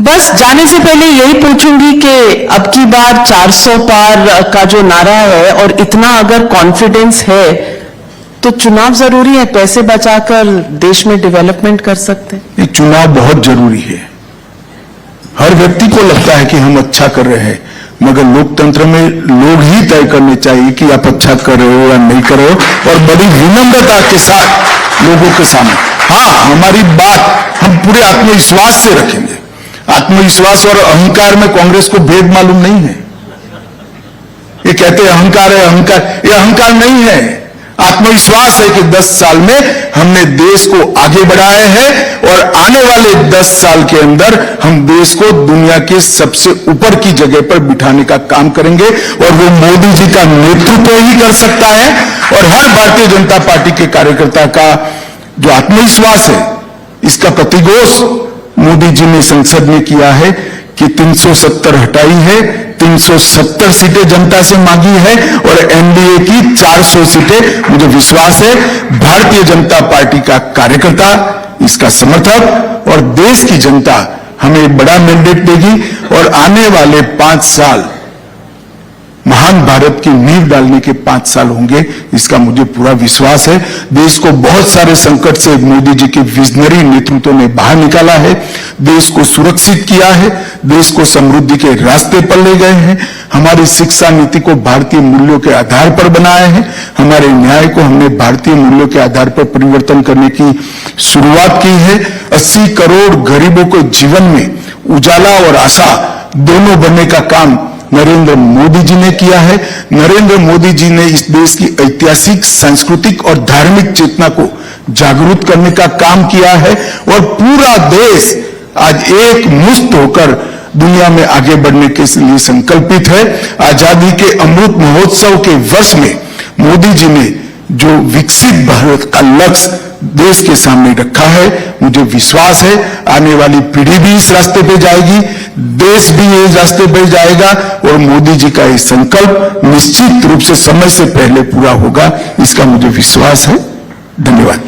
बस जाने से पहले यही पूछूंगी कि अब की बार 400 पार का जो नारा है और इतना अगर कॉन्फिडेंस है तो चुनाव जरूरी है, पैसे बचाकर देश में डेवलपमेंट कर सकते हैं। ये चुनाव बहुत जरूरी है। हर व्यक्ति को लगता है कि हम अच्छा कर रहे हैं, मगर लोकतंत्र में लोग ही तय करने चाहिए कि आप अच्छा कर रहे हो या नहीं कर रहे हो, और बड़ी विनम्रता के साथ लोगों के सामने। हाँ, हमारी बात हम पूरे आत्मविश्वास से रखेंगे। आत्मविश्वास और अहंकार में कांग्रेस को भेद मालूम नहीं है। ये कहते हैं अहंकार है, अहंकार, ये अहंकार नहीं है, आत्मविश्वास है कि 10 साल में हमने देश को आगे बढ़ाया है और आने वाले 10 साल के अंदर हम देश को दुनिया के सबसे ऊपर की जगह पर बिठाने का काम करेंगे, और वो मोदी जी का नेतृत्व ही कर सकता है। और हर भारतीय जनता पार्टी के कार्यकर्ता का जो आत्मविश्वास है, इसका प्रतिघोष मोदी जी ने संसद में किया है कि 370 हटाई है, 370 सीटें जनता से मांगी है और एनडीए की 400 सीटें। मुझे विश्वास है भारतीय जनता पार्टी का कार्यकर्ता, इसका समर्थक और देश की जनता हमें बड़ा मैंडेट देगी, और आने वाले 5 साल महान भारत की नींव डालने के 5 साल होंगे, इसका मुझे पूरा विश्वास है। देश को बहुत सारे संकट से मोदी जी के विजनरी नेतृत्व ने बाहर निकाला है, देश को सुरक्षित किया है, देश को समृद्धि के रास्ते पर ले गए हैं। हमारी शिक्षा नीति को भारतीय मूल्यों के आधार पर बनाया है, हमारे न्याय को हमने भारतीय मूल्यों के आधार पर परिवर्तन करने की शुरुआत की है। 80 करोड़ गरीबों को जीवन में उजाला और आशा दोनों बनने का काम नरेंद्र मोदी जी ने किया है। नरेंद्र मोदी जी ने इस देश की ऐतिहासिक, सांस्कृतिक और धार्मिक चेतना को जागरूक करने का काम किया है, और पूरा देश आज एक मुश्त होकर दुनिया में आगे बढ़ने के लिए संकल्पित है। आजादी के अमृत महोत्सव के वर्ष में मोदी जी ने जो विकसित भारत का लक्ष्य देश के सामने रखा है, मुझे विश्वास है आने वाली पीढ़ी भी इस रास्ते पे जाएगी, देश भी इस रास्ते पे जाएगा, और मोदी जी का ये संकल्प निश्चित रूप से समय से पहले पूरा होगा, इसका मुझे विश्वास है। धन्यवाद।